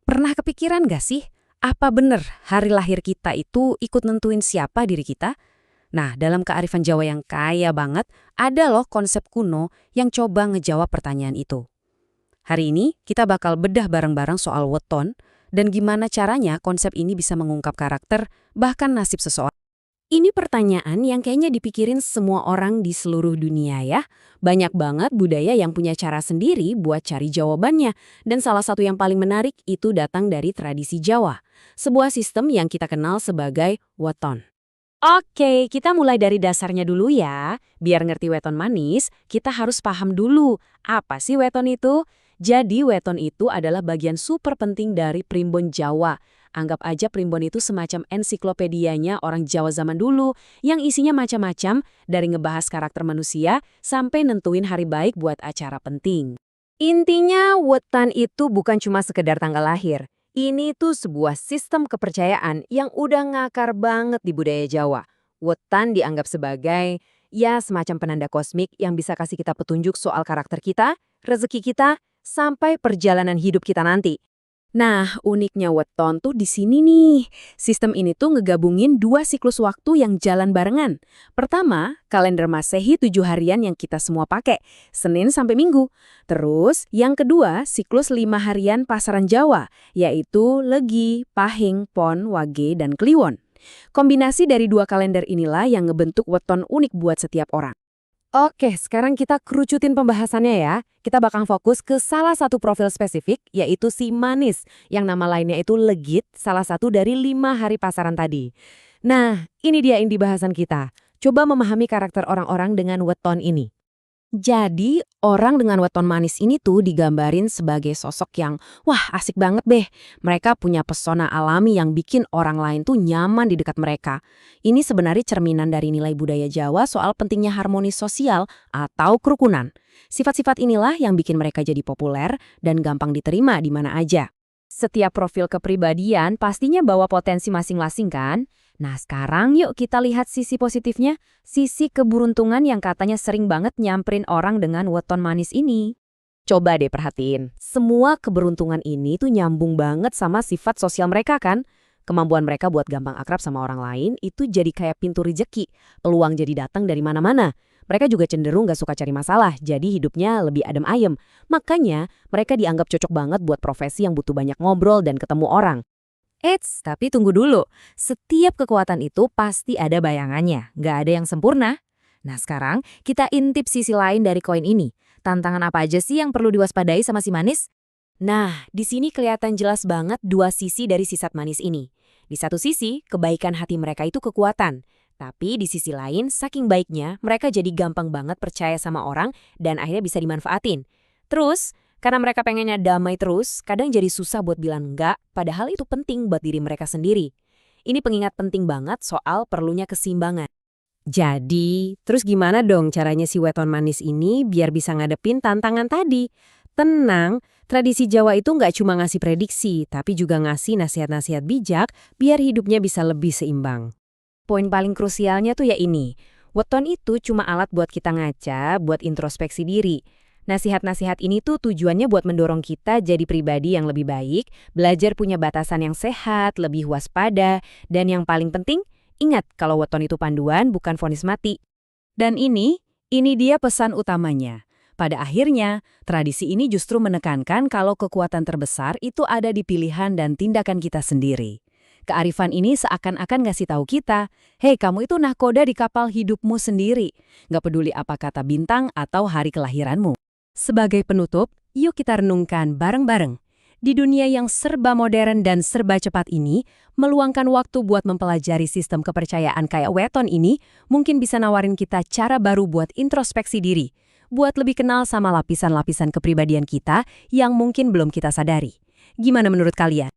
Pernah kepikiran gak sih, apa bener hari lahir kita itu ikut nentuin siapa diri kita? Nah, dalam kearifan Jawa yang kaya banget, ada loh konsep kuno yang coba ngejawab pertanyaan itu. Hari ini, kita bakal bedah bareng-bareng soal weton, dan gimana caranya konsep ini bisa mengungkap karakter, bahkan nasib seseorang. Ini pertanyaan yang kayaknya dipikirin semua orang di seluruh dunia ya. Banyak banget budaya yang punya cara sendiri buat cari jawabannya. Dan salah satu yang paling menarik itu datang dari tradisi Jawa. Sebuah sistem yang kita kenal sebagai weton. Oke, kita mulai dari dasarnya dulu ya. Biar ngerti weton manis, kita harus paham dulu. Apa sih weton itu? Jadi weton itu adalah bagian super penting dari primbon Jawa. Anggap aja primbon itu semacam ensiklopedianya orang Jawa zaman dulu yang isinya macam-macam dari ngebahas karakter manusia sampai nentuin hari baik buat acara penting. Intinya weton itu bukan cuma sekedar tanggal lahir. Ini tuh sebuah sistem kepercayaan yang udah ngakar banget di budaya Jawa. Weton dianggap sebagai ya semacam penanda kosmik yang bisa kasih kita petunjuk soal karakter kita, rezeki kita, sampai perjalanan hidup kita nanti. Nah, uniknya weton tuh di sini nih. Sistem ini tuh ngegabungin dua siklus waktu yang jalan barengan. Pertama, kalender Masehi 7 harian yang kita semua pakai, Senin sampai Minggu. Terus, yang kedua, siklus 5 harian pasaran Jawa, yaitu Legi, Pahing, Pon, Wage, dan Kliwon. Kombinasi dari dua kalender inilah yang ngebentuk weton unik buat setiap orang. Oke, sekarang kita kerucutin pembahasannya ya. Kita bakal fokus ke salah satu profil spesifik, yaitu si manis, yang nama lainnya itu legit, salah satu dari 5 hari pasaran tadi. Nah, ini dia inti bahasan kita. Coba memahami karakter orang-orang dengan weton ini. Jadi, orang dengan weton manis ini tuh digambarin sebagai sosok yang, wah asik banget deh. Mereka punya pesona alami yang bikin orang lain tuh nyaman di dekat mereka. Ini sebenarnya cerminan dari nilai budaya Jawa soal pentingnya harmonis sosial atau kerukunan. Sifat-sifat inilah yang bikin mereka jadi populer dan gampang diterima di mana aja. Setiap profil kepribadian pastinya bawa potensi masing-masing kan? Nah sekarang yuk kita lihat sisi positifnya, sisi keberuntungan yang katanya sering banget nyamperin orang dengan weton manis ini. Coba deh perhatiin, semua keberuntungan ini tuh nyambung banget sama sifat sosial mereka kan? Kemampuan mereka buat gampang akrab sama orang lain itu jadi kayak pintu rejeki, peluang jadi datang dari mana-mana. Mereka juga cenderung gak suka cari masalah, jadi hidupnya lebih adem ayem. Makanya mereka dianggap cocok banget buat profesi yang butuh banyak ngobrol dan ketemu orang. Eits, tapi tunggu dulu. Setiap kekuatan itu pasti ada bayangannya, nggak ada yang sempurna. Nah sekarang kita intip sisi lain dari koin ini. Tantangan apa aja sih yang perlu diwaspadai sama si manis? Nah, di sini kelihatan jelas banget dua sisi dari sifat manis ini. Di satu sisi, kebaikan hati mereka itu kekuatan. Tapi di sisi lain, saking baiknya, mereka jadi gampang banget percaya sama orang dan akhirnya bisa dimanfaatin. Terus, karena mereka pengennya damai terus, kadang jadi susah buat bilang enggak, padahal itu penting buat diri mereka sendiri. Ini pengingat penting banget soal perlunya keseimbangan. Jadi, terus gimana dong caranya si weton manis ini biar bisa ngadepin tantangan tadi? Tenang, tradisi Jawa itu nggak cuma ngasih prediksi, tapi juga ngasih nasihat-nasihat bijak biar hidupnya bisa lebih seimbang. Poin paling krusialnya tuh ya ini, weton itu cuma alat buat kita ngaca, buat introspeksi diri. Nasihat-nasihat ini tuh tujuannya buat mendorong kita jadi pribadi yang lebih baik, belajar punya batasan yang sehat, lebih waspada, dan yang paling penting, ingat kalau weton itu panduan bukan vonis mati. Dan ini dia pesan utamanya. Pada akhirnya, tradisi ini justru menekankan kalau kekuatan terbesar itu ada di pilihan dan tindakan kita sendiri. Kearifan ini seakan-akan ngasih tahu kita, hei kamu itu nahkoda di kapal hidupmu sendiri, nggak peduli apa kata bintang atau hari kelahiranmu. Sebagai penutup, yuk kita renungkan bareng-bareng. Di dunia yang serba modern dan serba cepat ini, meluangkan waktu buat mempelajari sistem kepercayaan kayak weton ini mungkin bisa nawarin kita cara baru buat introspeksi diri, buat lebih kenal sama lapisan-lapisan kepribadian kita yang mungkin belum kita sadari. Gimana menurut kalian?